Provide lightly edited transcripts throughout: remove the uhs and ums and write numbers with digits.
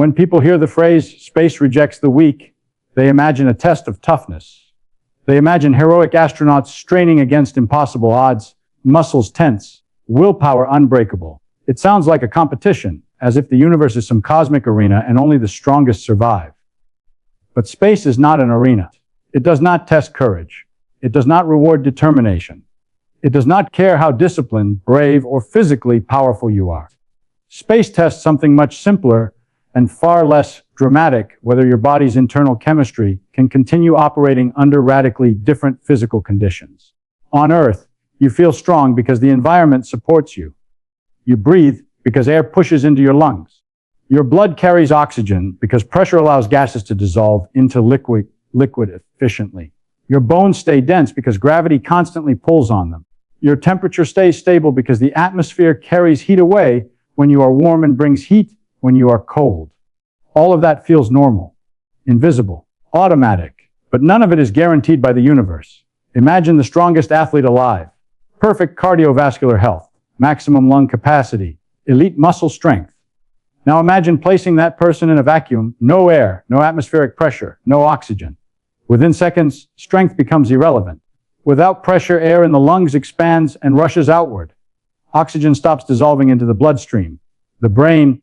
When people hear the phrase, space rejects the weak, they imagine a test of toughness. They imagine heroic astronauts straining against impossible odds, muscles tense, willpower unbreakable. It sounds like a competition, as if the universe is some cosmic arena and only the strongest survive. But space is not an arena. It does not test courage. It does not reward determination. It does not care how disciplined, brave, or physically powerful you are. Space tests something much simpler and far less dramatic: whether your body's internal chemistry can continue operating under radically different physical conditions. On Earth, you feel strong because the environment supports you. You breathe because air pushes into your lungs. Your blood carries oxygen because pressure allows gases to dissolve into liquid efficiently. Your bones stay dense because gravity constantly pulls on them. Your temperature stays stable because the atmosphere carries heat away when you are warm and brings heat when you are cold. All of that feels normal, invisible, automatic, but none of it is guaranteed by the universe. Imagine the strongest athlete alive. Perfect cardiovascular health, maximum lung capacity, elite muscle strength. Now imagine placing that person in a vacuum, no air, no atmospheric pressure, no oxygen. Within seconds, strength becomes irrelevant. Without pressure, air in the lungs expands and rushes outward. Oxygen stops dissolving into the bloodstream. The brain,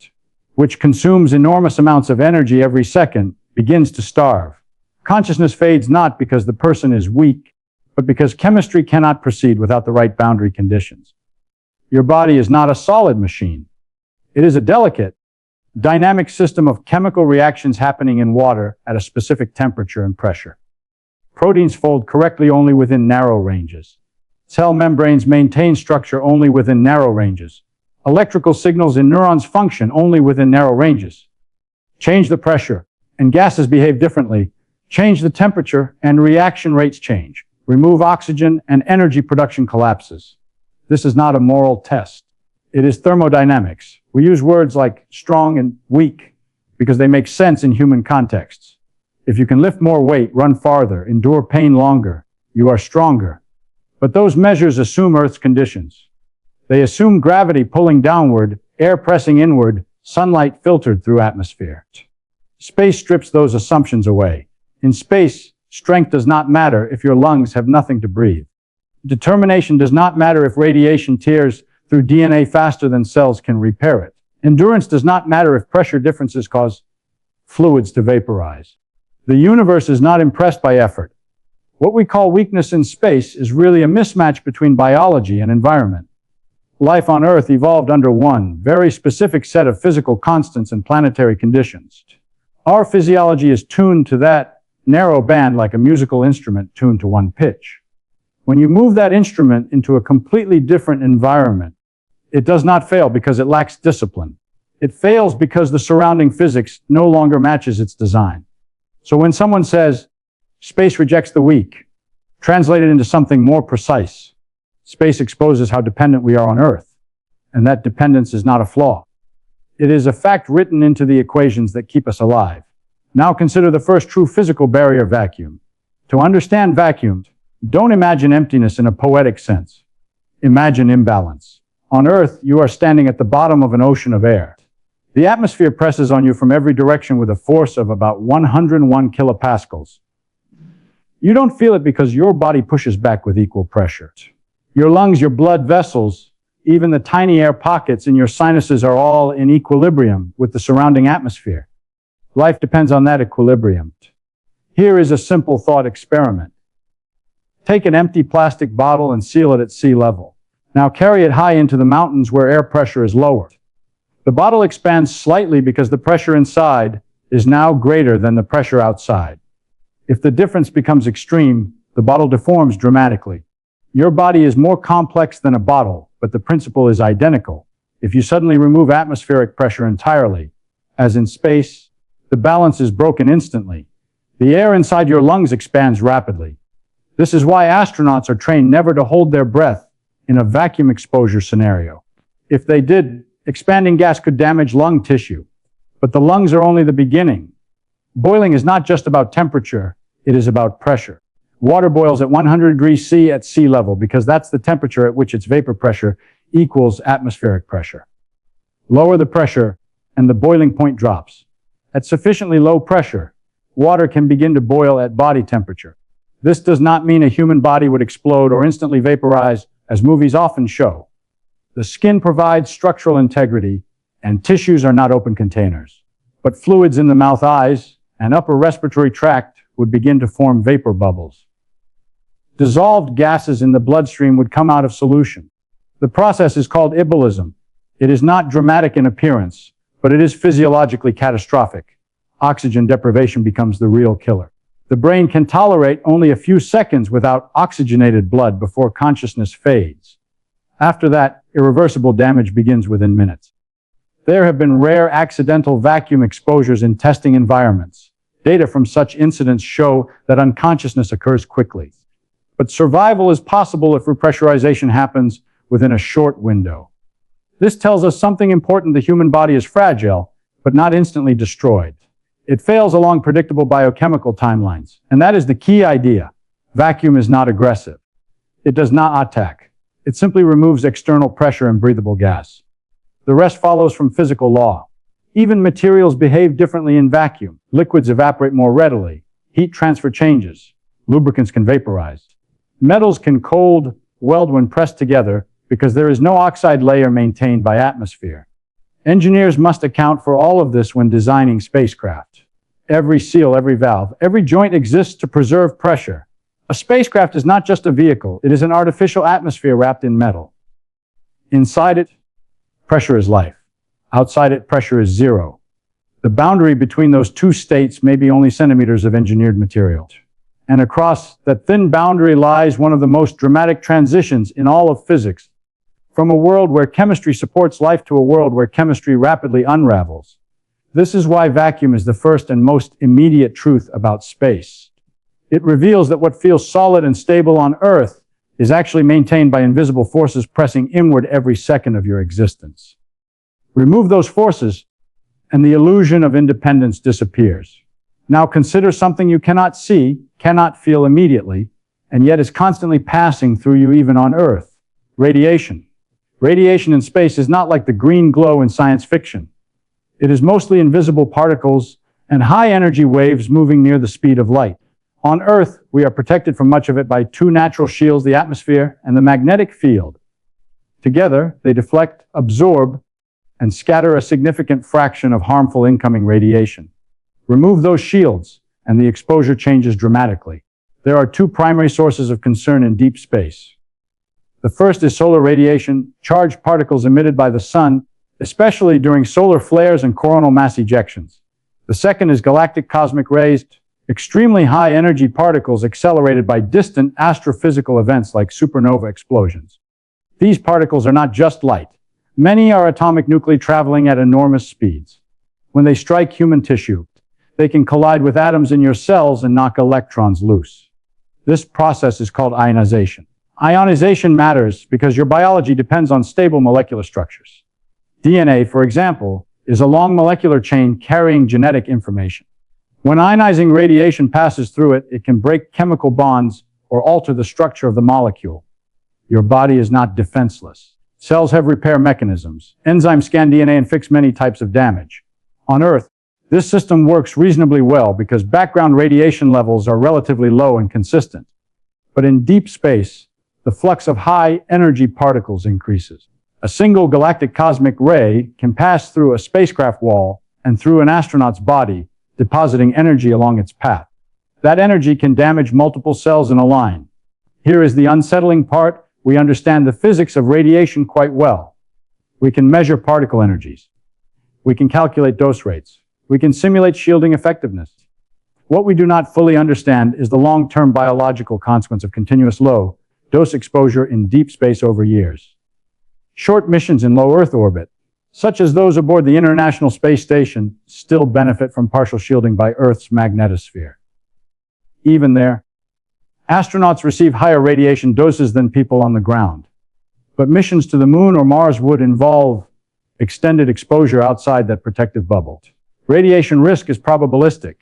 which consumes enormous amounts of energy every second, begins to starve. Consciousness fades not because the person is weak, but because chemistry cannot proceed without the right boundary conditions. Your body is not a solid machine. It is a delicate, dynamic system of chemical reactions happening in water at a specific temperature and pressure. Proteins fold correctly only within narrow ranges. Cell membranes maintain structure only within narrow ranges. Electrical signals in neurons function only within narrow ranges. Change the pressure, and gases behave differently. Change the temperature, and reaction rates change. Remove oxygen, and energy production collapses. This is not a moral test. It is thermodynamics. We use words like strong and weak because they make sense in human contexts. If you can lift more weight, run farther, endure pain longer, you are stronger. But those measures assume Earth's conditions. They assume gravity pulling downward, air pressing inward, sunlight filtered through atmosphere. Space strips those assumptions away. In space, strength does not matter if your lungs have nothing to breathe. Determination does not matter if radiation tears through DNA faster than cells can repair it. Endurance does not matter if pressure differences cause fluids to vaporize. The universe is not impressed by effort. What we call weakness in space is really a mismatch between biology and environment. Life on Earth evolved under one very specific set of physical constants and planetary conditions. Our physiology is tuned to that narrow band like a musical instrument tuned to one pitch. When you move that instrument into a completely different environment, it does not fail because it lacks discipline. It fails because the surrounding physics no longer matches its design. So when someone says, space rejects the weak, translated into something more precise, space exposes how dependent we are on Earth, and that dependence is not a flaw. It is a fact written into the equations that keep us alive. Now consider the first true physical barrier: vacuum. To understand vacuum, don't imagine emptiness in a poetic sense. Imagine imbalance. On Earth, you are standing at the bottom of an ocean of air. The atmosphere presses on you from every direction with a force of about 101 kilopascals. You don't feel it because your body pushes back with equal pressure. Your lungs, your blood vessels, even the tiny air pockets in your sinuses are all in equilibrium with the surrounding atmosphere. Life depends on that equilibrium. Here is a simple thought experiment. Take an empty plastic bottle and seal it at sea level. Now carry it high into the mountains where air pressure is lower. The bottle expands slightly because the pressure inside is now greater than the pressure outside. If the difference becomes extreme, the bottle deforms dramatically. Your body is more complex than a bottle, but the principle is identical. If you suddenly remove atmospheric pressure entirely, as in space, the balance is broken instantly. The air inside your lungs expands rapidly. This is why astronauts are trained never to hold their breath in a vacuum exposure scenario. If they did, expanding gas could damage lung tissue. But the lungs are only the beginning. Boiling is not just about temperature, it is about pressure. Water boils at 100 degrees C at sea level because that's the temperature at which its vapor pressure equals atmospheric pressure. Lower the pressure and the boiling point drops. At sufficiently low pressure, water can begin to boil at body temperature. This does not mean a human body would explode or instantly vaporize, as movies often show. The skin provides structural integrity, and tissues are not open containers. But fluids in the mouth, eyes, and upper respiratory tract would begin to form vapor bubbles. Dissolved gases in the bloodstream would come out of solution. The process is called ebullition. It is not dramatic in appearance, but it is physiologically catastrophic. Oxygen deprivation becomes the real killer. The brain can tolerate only a few seconds without oxygenated blood before consciousness fades. After that, irreversible damage begins within minutes. There have been rare accidental vacuum exposures in testing environments. Data from such incidents show that unconsciousness occurs quickly. But survival is possible if repressurization happens within a short window. This tells us something important: the human body is fragile, but not instantly destroyed. It fails along predictable biochemical timelines, and that is the key idea. Vacuum is not aggressive. It does not attack. It simply removes external pressure and breathable gas. The rest follows from physical law. Even materials behave differently in vacuum. Liquids evaporate more readily. Heat transfer changes. Lubricants can vaporize. Metals can cold weld when pressed together because there is no oxide layer maintained by atmosphere. Engineers must account for all of this when designing spacecraft. Every seal, every valve, every joint exists to preserve pressure. A spacecraft is not just a vehicle, it is an artificial atmosphere wrapped in metal. Inside it, pressure is life. Outside it, pressure is zero. The boundary between those two states may be only centimeters of engineered material. And across that thin boundary lies one of the most dramatic transitions in all of physics. From a world where chemistry supports life to a world where chemistry rapidly unravels. This is why vacuum is the first and most immediate truth about space. It reveals that what feels solid and stable on Earth is actually maintained by invisible forces pressing inward every second of your existence. Remove those forces, and the illusion of independence disappears. Now consider something you cannot see, cannot feel immediately, and yet is constantly passing through you even on Earth. Radiation. Radiation in space is not like the green glow in science fiction. It is mostly invisible particles and high-energy waves moving near the speed of light. On Earth, we are protected from much of it by two natural shields, the atmosphere and the magnetic field. Together, they deflect, absorb, and scatter a significant fraction of harmful incoming radiation. Remove those shields, and the exposure changes dramatically. There are two primary sources of concern in deep space. The first is solar radiation, charged particles emitted by the sun, especially during solar flares and coronal mass ejections. The second is galactic cosmic rays, extremely high energy particles accelerated by distant astrophysical events like supernova explosions. These particles are not just light. Many are atomic nuclei traveling at enormous speeds. When they strike human tissue, they can collide with atoms in your cells and knock electrons loose. This process is called ionization. Ionization matters because your biology depends on stable molecular structures. DNA, for example, is a long molecular chain carrying genetic information. When ionizing radiation passes through it, it can break chemical bonds or alter the structure of the molecule. Your body is not defenseless. Cells have repair mechanisms. Enzymes scan DNA and fix many types of damage. On Earth, this system works reasonably well because background radiation levels are relatively low and consistent. But in deep space, the flux of high-energy particles increases. A single galactic cosmic ray can pass through a spacecraft wall and through an astronaut's body, depositing energy along its path. That energy can damage multiple cells in a line. Here is the unsettling part. We understand the physics of radiation quite well. We can measure particle energies. We can calculate dose rates. We can simulate shielding effectiveness. What we do not fully understand is the long-term biological consequence of continuous low-dose exposure in deep space over years. Short missions in low Earth orbit, such as those aboard the International Space Station, still benefit from partial shielding by Earth's magnetosphere. Even there, astronauts receive higher radiation doses than people on the ground. But missions to the Moon or Mars would involve extended exposure outside that protective bubble. Radiation risk is probabilistic.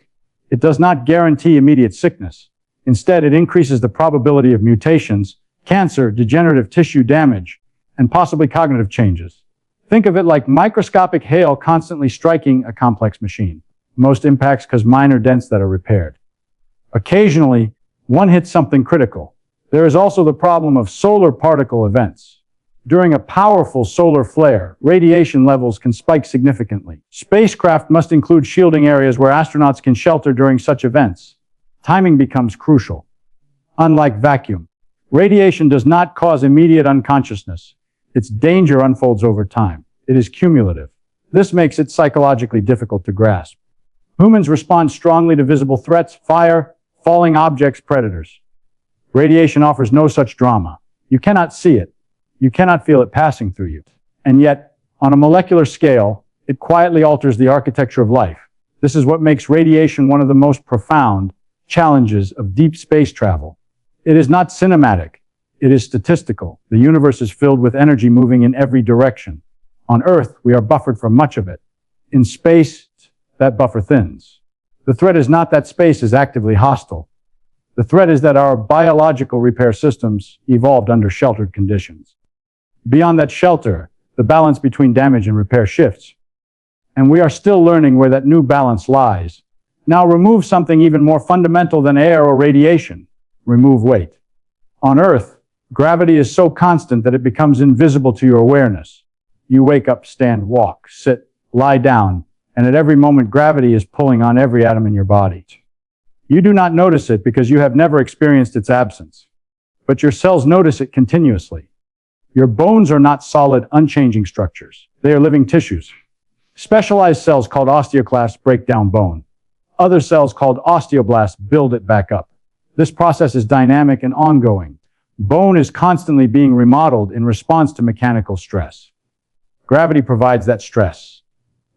It does not guarantee immediate sickness. Instead, it increases the probability of mutations, cancer, degenerative tissue damage, and possibly cognitive changes. Think of it like microscopic hail constantly striking a complex machine. Most impacts cause minor dents that are repaired. Occasionally, one hits something critical. There is also the problem of solar particle events. During a powerful solar flare, radiation levels can spike significantly. Spacecraft must include shielding areas where astronauts can shelter during such events. Timing becomes crucial. Unlike vacuum, radiation does not cause immediate unconsciousness. Its danger unfolds over time. It is cumulative. This makes it psychologically difficult to grasp. Humans respond strongly to visible threats, fire, falling objects, predators. Radiation offers no such drama. You cannot see it. You cannot feel it passing through you. And yet, on a molecular scale, it quietly alters the architecture of life. This is what makes radiation one of the most profound challenges of deep space travel. It is not cinematic. It is statistical. The universe is filled with energy moving in every direction. On Earth, we are buffered from much of it. In space, that buffer thins. The threat is not that space is actively hostile. The threat is that our biological repair systems evolved under sheltered conditions. Beyond that shelter, the balance between damage and repair shifts. And we are still learning where that new balance lies. Now remove something even more fundamental than air or radiation. Remove weight. On Earth, gravity is so constant that it becomes invisible to your awareness. You wake up, stand, walk, sit, lie down, and at every moment gravity is pulling on every atom in your body. You do not notice it because you have never experienced its absence. But your cells notice it continuously. Your bones are not solid, unchanging structures. They are living tissues. Specialized cells called osteoclasts break down bone. Other cells called osteoblasts build it back up. This process is dynamic and ongoing. Bone is constantly being remodeled in response to mechanical stress. Gravity provides that stress.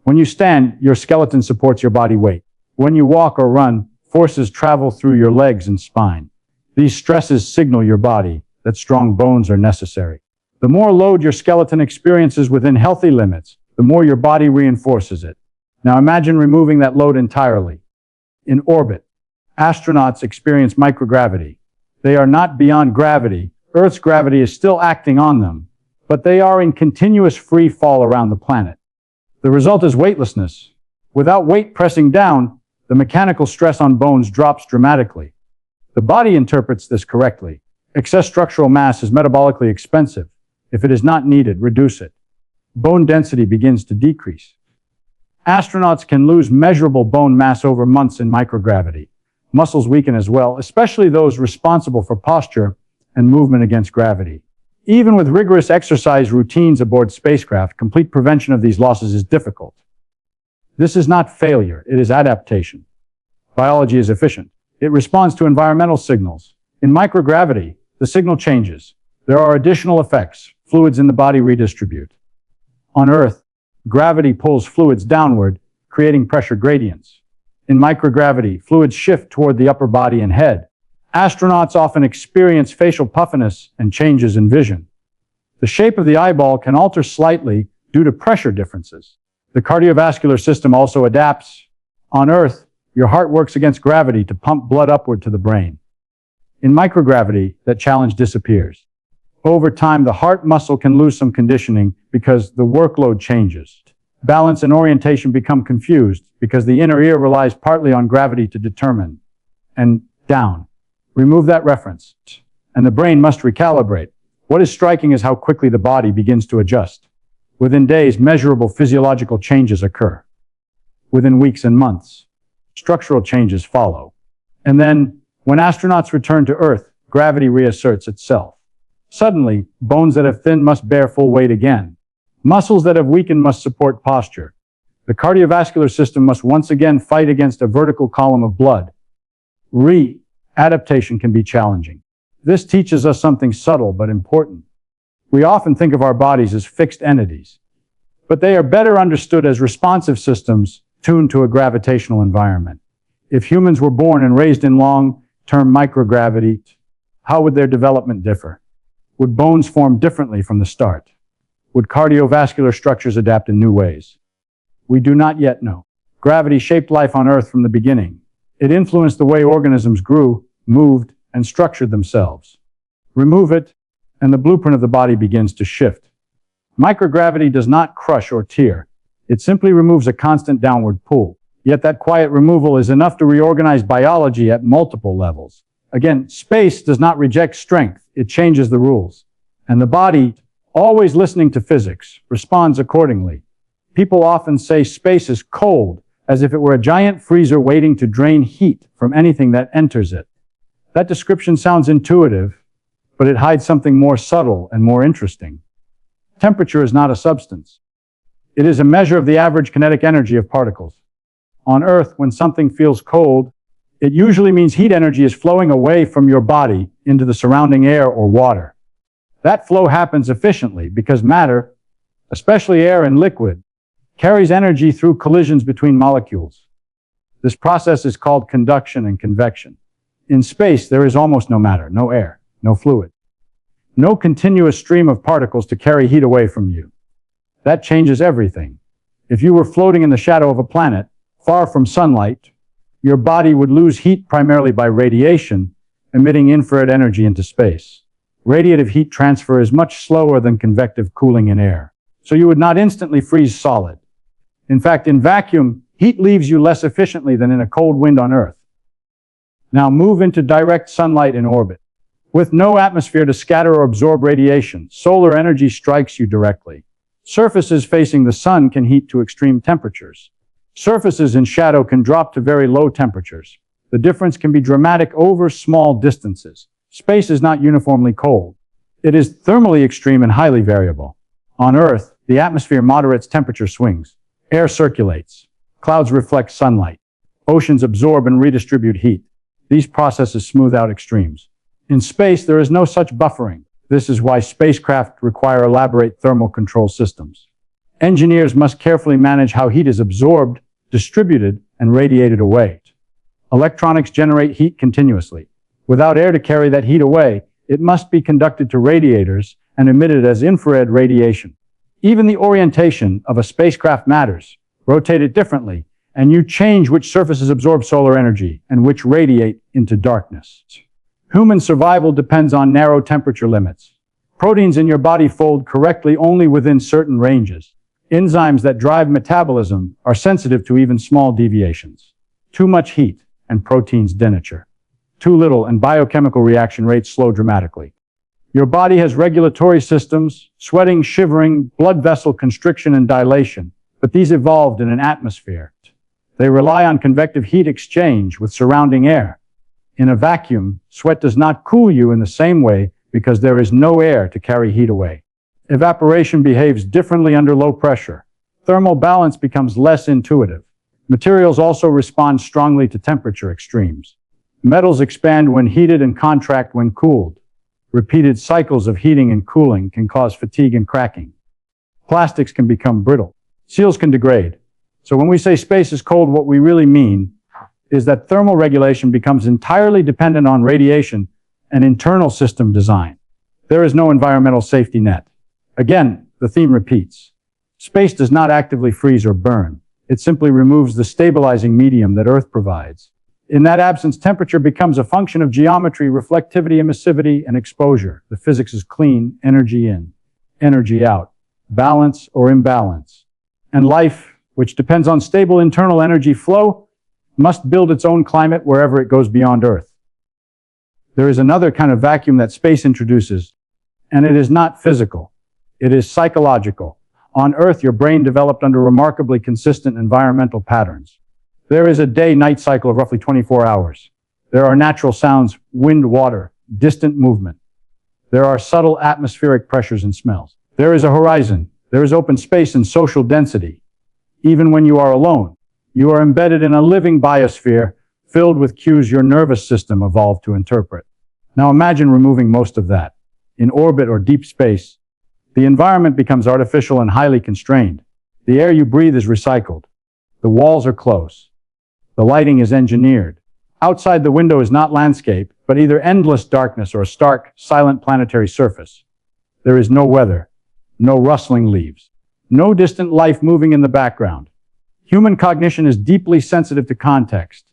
When you stand, your skeleton supports your body weight. When you walk or run, forces travel through your legs and spine. These stresses signal your body that strong bones are necessary. The more load your skeleton experiences within healthy limits, the more your body reinforces it. Now imagine removing that load entirely. In orbit, astronauts experience microgravity. They are not beyond gravity. Earth's gravity is still acting on them, but they are in continuous free fall around the planet. The result is weightlessness. Without weight pressing down, the mechanical stress on bones drops dramatically. The body interprets this correctly. Excess structural mass is metabolically expensive. If it is not needed, reduce it. Bone density begins to decrease. Astronauts can lose measurable bone mass over months in microgravity. Muscles weaken as well, especially those responsible for posture and movement against gravity. Even with rigorous exercise routines aboard spacecraft, complete prevention of these losses is difficult. This is not failure, it is adaptation. Biology is efficient. It responds to environmental signals. In microgravity, the signal changes. There are additional effects. Fluids in the body redistribute. On Earth, gravity pulls fluids downward, creating pressure gradients. In microgravity, fluids shift toward the upper body and head. Astronauts often experience facial puffiness and changes in vision. The shape of the eyeball can alter slightly due to pressure differences. The cardiovascular system also adapts. On Earth, your heart works against gravity to pump blood upward to the brain. In microgravity, that challenge disappears. Over time, the heart muscle can lose some conditioning because the workload changes. Balance and orientation become confused because the inner ear relies partly on gravity to determine. And down. Remove that reference, and the brain must recalibrate. What is striking is how quickly the body begins to adjust. Within days, measurable physiological changes occur. Within weeks and months, structural changes follow. And then, when astronauts return to Earth, gravity reasserts itself. Suddenly, bones that have thinned must bear full weight again. Muscles that have weakened must support posture. The cardiovascular system must once again fight against a vertical column of blood. Adaptation can be challenging. This teaches us something subtle but important. We often think of our bodies as fixed entities, but they are better understood as responsive systems tuned to a gravitational environment. If humans were born and raised in long-term microgravity, how would their development differ? Would bones form differently from the start? Would cardiovascular structures adapt in new ways? We do not yet know. Gravity shaped life on Earth from the beginning. It influenced the way organisms grew, moved, and structured themselves. Remove it, and the blueprint of the body begins to shift. Microgravity does not crush or tear. It simply removes a constant downward pull. Yet that quiet removal is enough to reorganize biology at multiple levels. Again, space does not reject strength, it changes the rules. And the body, always listening to physics, responds accordingly. People often say space is cold, as if it were a giant freezer waiting to drain heat from anything that enters it. That description sounds intuitive, but it hides something more subtle and more interesting. Temperature is not a substance. It is a measure of the average kinetic energy of particles. On Earth, when something feels cold, it usually means heat energy is flowing away from your body into the surrounding air or water. That flow happens efficiently because matter, especially air and liquid, carries energy through collisions between molecules. This process is called conduction and convection. In space, there is almost no matter, no air, no fluid, no continuous stream of particles to carry heat away from you. That changes everything. If you were floating in the shadow of a planet, far from sunlight, your body would lose heat primarily by radiation, emitting infrared energy into space. Radiative heat transfer is much slower than convective cooling in air, so you would not instantly freeze solid. In fact, in vacuum, heat leaves you less efficiently than in a cold wind on Earth. Now move into direct sunlight in orbit. With no atmosphere to scatter or absorb radiation, solar energy strikes you directly. Surfaces facing the sun can heat to extreme temperatures. Surfaces in shadow can drop to very low temperatures. The difference can be dramatic over small distances. Space is not uniformly cold. It is thermally extreme and highly variable. On Earth, the atmosphere moderates temperature swings. Air circulates. Clouds reflect sunlight. Oceans absorb and redistribute heat. These processes smooth out extremes. In space, there is no such buffering. This is why spacecraft require elaborate thermal control systems. Engineers must carefully manage how heat is absorbed, distributed, and radiated away. Electronics generate heat continuously. Without air to carry that heat away, it must be conducted to radiators and emitted as infrared radiation. Even the orientation of a spacecraft matters. Rotate it differently, and you change which surfaces absorb solar energy and which radiate into darkness. Human survival depends on narrow temperature limits. Proteins in your body fold correctly only within certain ranges. Enzymes that drive metabolism are sensitive to even small deviations. Too much heat, and proteins denature. Too little, and biochemical reaction rates slow dramatically. Your body has regulatory systems, sweating, shivering, blood vessel constriction, and dilation, but these evolved in an atmosphere. They rely on convective heat exchange with surrounding air. In a vacuum, sweat does not cool you in the same way because there is no air to carry heat away. Evaporation behaves differently under low pressure. Thermal balance becomes less intuitive. Materials also respond strongly to temperature extremes. Metals expand when heated and contract when cooled. Repeated cycles of heating and cooling can cause fatigue and cracking. Plastics can become brittle. Seals can degrade. So when we say space is cold, what we really mean is that thermal regulation becomes entirely dependent on radiation and internal system design. There is no environmental safety net. Again, the theme repeats. Space does not actively freeze or burn. It simply removes the stabilizing medium that Earth provides. In that absence, temperature becomes a function of geometry, reflectivity, emissivity, and exposure. The physics is clean, energy in, energy out, balance or imbalance. And life, which depends on stable internal energy flow, must build its own climate wherever it goes beyond Earth. There is another kind of vacuum that space introduces, and it is not physical. It is psychological. On Earth, your brain developed under remarkably consistent environmental patterns. There is a day-night cycle of roughly 24 hours. There are natural sounds, wind, water, distant movement. There are subtle atmospheric pressures and smells. There is a horizon. There is open space and social density. Even when you are alone, you are embedded in a living biosphere filled with cues your nervous system evolved to interpret. Now imagine removing most of that. In orbit or deep space, the environment becomes artificial and highly constrained. The air you breathe is recycled. The walls are close. The lighting is engineered. Outside the window is not landscape, but either endless darkness or a stark, silent planetary surface. There is no weather, no rustling leaves, no distant life moving in the background. Human cognition is deeply sensitive to context.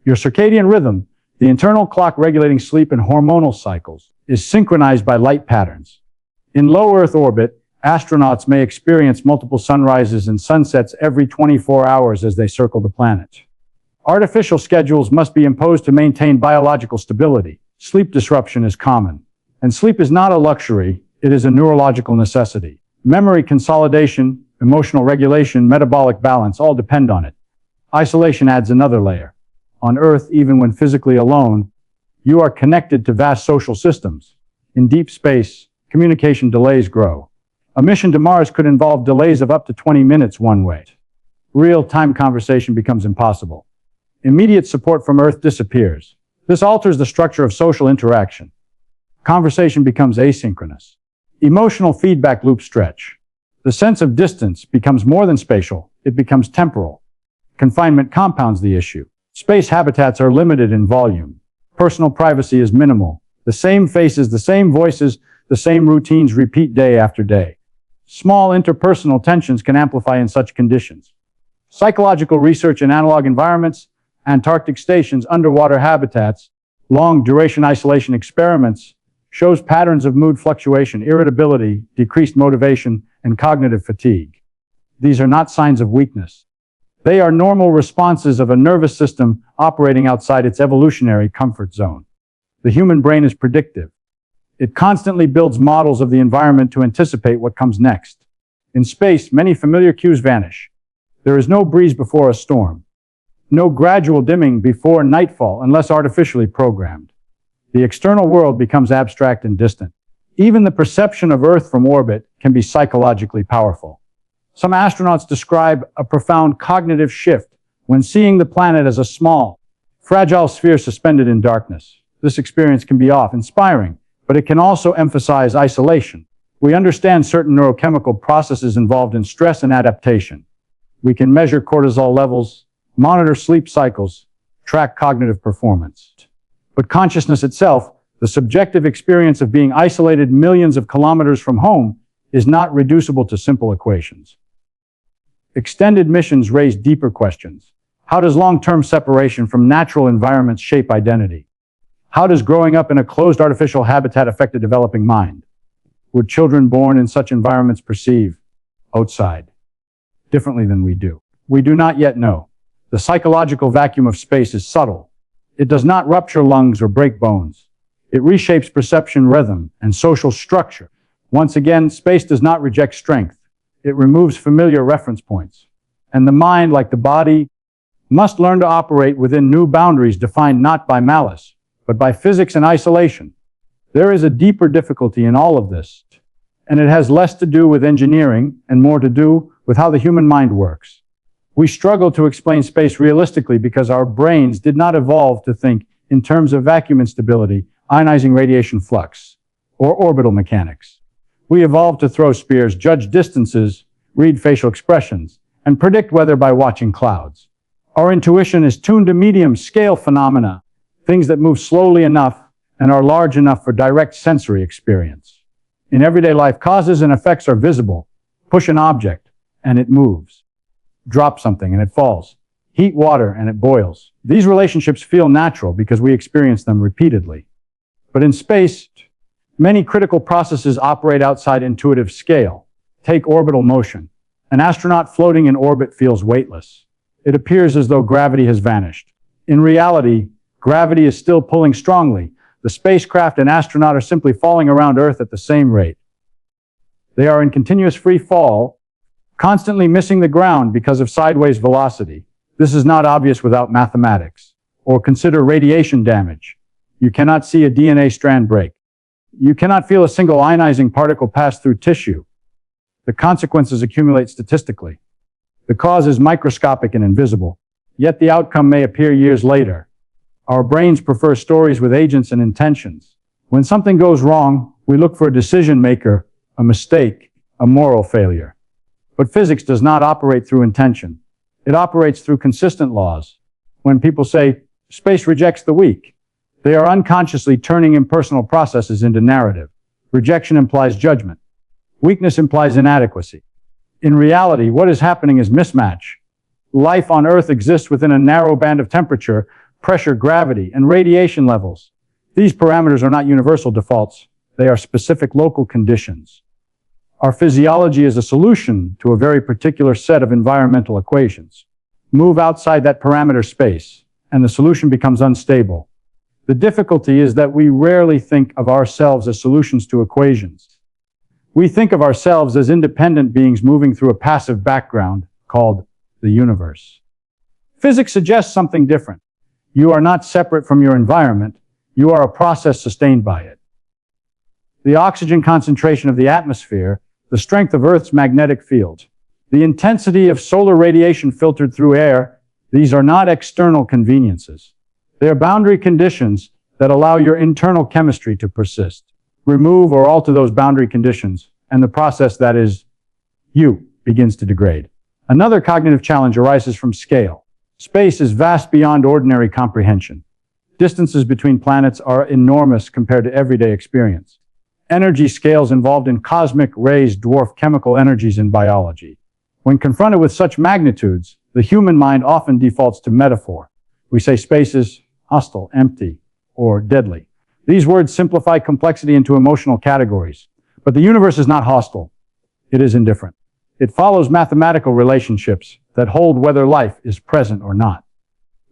Your circadian rhythm, the internal clock regulating sleep and hormonal cycles, is synchronized by light patterns. In low Earth orbit, Astronauts may experience multiple sunrises and sunsets every 24 hours as they circle the planet. Artificial schedules must be imposed to maintain biological stability. Sleep disruption is common. And sleep is not a luxury, it is a neurological necessity. Memory consolidation, emotional regulation, metabolic balance all depend on it. Isolation adds another layer. On Earth, even when physically alone, you are connected to vast social systems. In deep space, communication delays grow. A mission to Mars could involve delays of up to 20 minutes one way. Real-time conversation becomes impossible. Immediate support from Earth disappears. This alters the structure of social interaction. Conversation becomes asynchronous. Emotional feedback loops stretch. The sense of distance becomes more than spatial, it becomes temporal. Confinement compounds the issue. Space habitats are limited in volume. Personal privacy is minimal. The same faces, the same voices, the same routines repeat day after day. Small interpersonal tensions can amplify in such conditions. Psychological research in analog environments, Antarctic stations, underwater habitats, long-duration isolation experiments shows patterns of mood fluctuation, irritability, decreased motivation, and cognitive fatigue. These are not signs of weakness. They are normal responses of a nervous system operating outside its evolutionary comfort zone. The human brain is predictive. It constantly builds models of the environment to anticipate what comes next. In space, many familiar cues vanish. There is no breeze before a storm. No gradual dimming before nightfall unless artificially programmed. The external world becomes abstract and distant. Even the perception of Earth from orbit can be psychologically powerful. Some astronauts describe a profound cognitive shift when seeing the planet as a small, fragile sphere suspended in darkness. This experience can be awe-inspiring, but it can also emphasize isolation. We understand certain neurochemical processes involved in stress and adaptation. We can measure cortisol levels, monitor sleep cycles, track cognitive performance. But consciousness itself, the subjective experience of being isolated millions of kilometers from home, is not reducible to simple equations. Extended missions raise deeper questions. How does long-term separation from natural environments shape identity? How does growing up in a closed artificial habitat affect a developing mind? Would children born in such environments perceive outside differently than we do? We do not yet know. The psychological vacuum of space is subtle. It does not rupture lungs or break bones. It reshapes perception, rhythm, and social structure. Once again, space does not reject strength. It removes familiar reference points. And the mind, like the body, must learn to operate within new boundaries defined not by malice, but by physics and isolation. There is a deeper difficulty in all of this, and it has less to do with engineering and more to do with how the human mind works. We struggle to explain space realistically because our brains did not evolve to think in terms of vacuum instability, ionizing radiation flux, or orbital mechanics. We evolved to throw spears, judge distances, read facial expressions, and predict weather by watching clouds. Our intuition is tuned to medium-scale phenomena, things that move slowly enough and are large enough for direct sensory experience. In everyday life, causes and effects are visible. Push an object, and it moves. Drop something and it falls. Heat water and it boils. These relationships feel natural because we experience them repeatedly. But in space, many critical processes operate outside intuitive scale. Take orbital motion. An astronaut floating in orbit feels weightless. It appears as though gravity has vanished. In reality, gravity is still pulling strongly. The spacecraft and astronaut are simply falling around Earth at the same rate. They are in continuous free fall, constantly missing the ground because of sideways velocity. This is not obvious without mathematics. Or consider radiation damage. You cannot see a DNA strand break. You cannot feel a single ionizing particle pass through tissue. The consequences accumulate statistically. The cause is microscopic and invisible, yet the outcome may appear years later. Our brains prefer stories with agents and intentions. When something goes wrong, we look for a decision maker, a mistake, a moral failure. But physics does not operate through intention. It operates through consistent laws. When people say, space rejects the weak, they are unconsciously turning impersonal processes into narrative. Rejection implies judgment. Weakness implies inadequacy. In reality, what is happening is mismatch. Life on Earth exists within a narrow band of temperature, pressure, gravity, and radiation levels. These parameters are not universal defaults. They are specific local conditions. Our physiology is a solution to a very particular set of environmental equations. Move outside that parameter space, and the solution becomes unstable. The difficulty is that we rarely think of ourselves as solutions to equations. We think of ourselves as independent beings moving through a passive background called the universe. Physics suggests something different. You are not separate from your environment. You are a process sustained by it. The oxygen concentration of the atmosphere, the strength of Earth's magnetic field, the intensity of solar radiation filtered through air, these are not external conveniences. They are boundary conditions that allow your internal chemistry to persist. Remove or alter those boundary conditions, and the process that is you begins to degrade. Another cognitive challenge arises from scale. Space is vast beyond ordinary comprehension. Distances between planets are enormous compared to everyday experience. Energy scales involved in cosmic rays dwarf chemical energies in biology. When confronted with such magnitudes, the human mind often defaults to metaphor. We say space is hostile, empty, or deadly. These words simplify complexity into emotional categories. But the universe is not hostile. It is indifferent. It follows mathematical relationships that hold whether life is present or not.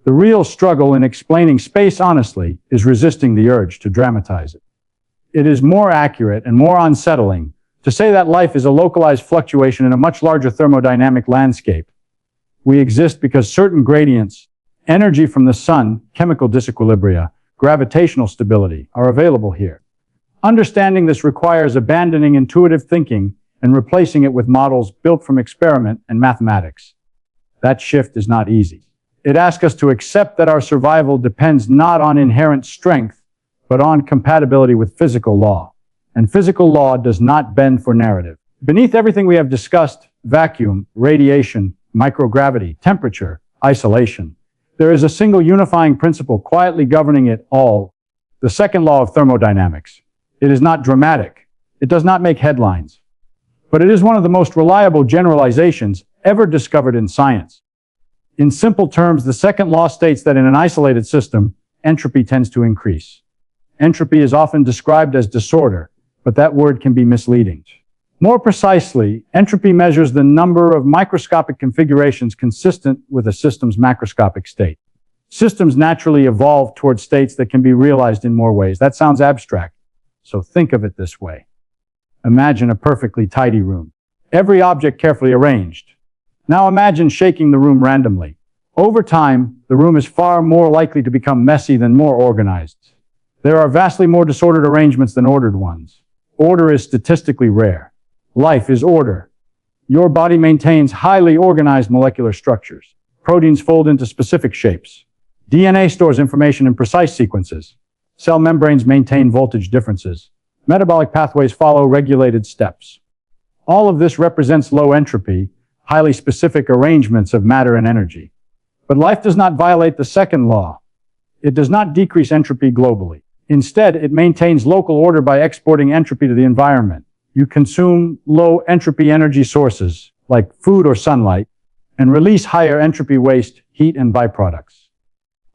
The real struggle in explaining space honestly is resisting the urge to dramatize it. It is more accurate and more unsettling to say that life is a localized fluctuation in a much larger thermodynamic landscape. We exist because certain gradients, energy from the sun, chemical disequilibria, gravitational stability, are available here. Understanding this requires abandoning intuitive thinking and replacing it with models built from experiment and mathematics. That shift is not easy. It asks us to accept that our survival depends not on inherent strength, but on compatibility with physical law. And physical law does not bend for narrative. Beneath everything we have discussed, vacuum, radiation, microgravity, temperature, isolation, there is a single unifying principle quietly governing it all, the second law of thermodynamics. It is not dramatic. It does not make headlines. But it is one of the most reliable generalizations ever discovered in science. In simple terms, the second law states that in an isolated system, entropy tends to increase. Entropy is often described as disorder, but that word can be misleading. More precisely, entropy measures the number of microscopic configurations consistent with a system's macroscopic state. Systems naturally evolve towards states that can be realized in more ways. That sounds abstract, so think of it this way. Imagine a perfectly tidy room, every object carefully arranged. Now imagine shaking the room randomly. Over time, the room is far more likely to become messy than more organized. There are vastly more disordered arrangements than ordered ones. Order is statistically rare. Life is order. Your body maintains highly organized molecular structures. Proteins fold into specific shapes. DNA stores information in precise sequences. Cell membranes maintain voltage differences. Metabolic pathways follow regulated steps. All of this represents low entropy, highly specific arrangements of matter and energy. But life does not violate the second law. It does not decrease entropy globally. Instead, it maintains local order by exporting entropy to the environment. You consume low entropy energy sources, like food or sunlight, and release higher entropy waste, heat, and byproducts.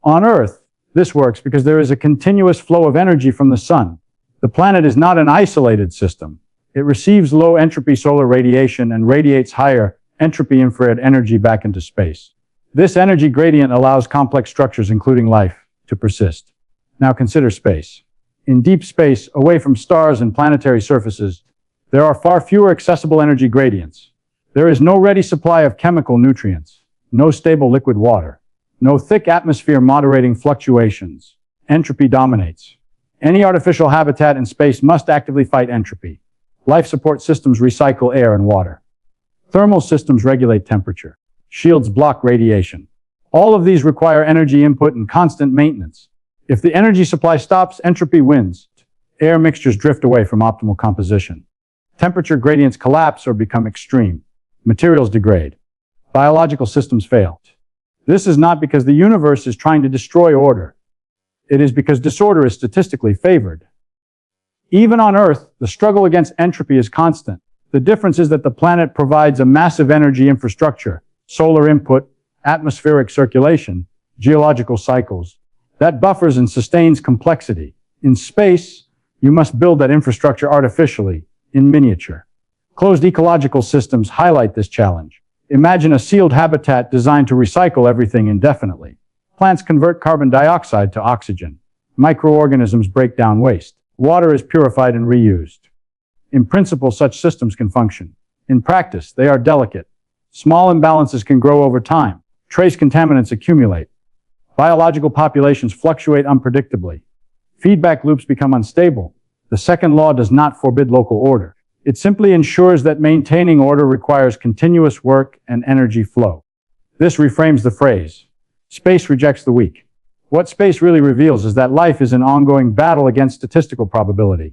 On Earth, this works because there is a continuous flow of energy from the sun. The planet is not an isolated system. It receives low entropy solar radiation and radiates higher entropy infrared energy back into space. This energy gradient allows complex structures, including life, to persist. Now consider space. In deep space, away from stars and planetary surfaces, there are far fewer accessible energy gradients. There is no ready supply of chemical nutrients, no stable liquid water, no thick atmosphere moderating fluctuations. Entropy dominates. Any artificial habitat in space must actively fight entropy. Life support systems recycle air and water. Thermal systems regulate temperature. Shields block radiation. All of these require energy input and constant maintenance. If the energy supply stops, entropy wins. Air mixtures drift away from optimal composition. Temperature gradients collapse or become extreme. Materials degrade. Biological systems fail. This is not because the universe is trying to destroy order. It is because disorder is statistically favored. Even on Earth, the struggle against entropy is constant. The difference is that the planet provides a massive energy infrastructure, solar input, atmospheric circulation, geological cycles, that buffers and sustains complexity. In space, you must build that infrastructure artificially, in miniature. Closed ecological systems highlight this challenge. Imagine a sealed habitat designed to recycle everything indefinitely. Plants convert carbon dioxide to oxygen. Microorganisms break down waste. Water is purified and reused. In principle, such systems can function. In practice, they are delicate. Small imbalances can grow over time. Trace contaminants accumulate. Biological populations fluctuate unpredictably. Feedback loops become unstable. The second law does not forbid local order. It simply ensures that maintaining order requires continuous work and energy flow. This reframes the phrase, space rejects the weak. What space really reveals is that life is an ongoing battle against statistical probability.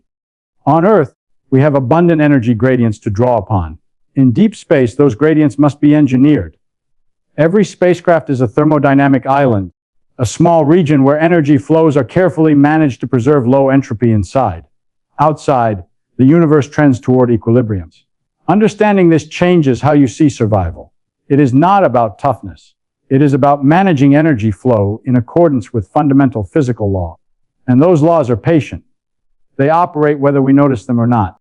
On Earth, we have abundant energy gradients to draw upon. In deep space, those gradients must be engineered. Every spacecraft is a thermodynamic island, a small region where energy flows are carefully managed to preserve low entropy inside. Outside, the universe trends toward equilibriums. Understanding this changes how you see survival. It is not about toughness. It is about managing energy flow in accordance with fundamental physical law. And those laws are patient. They operate whether we notice them or not.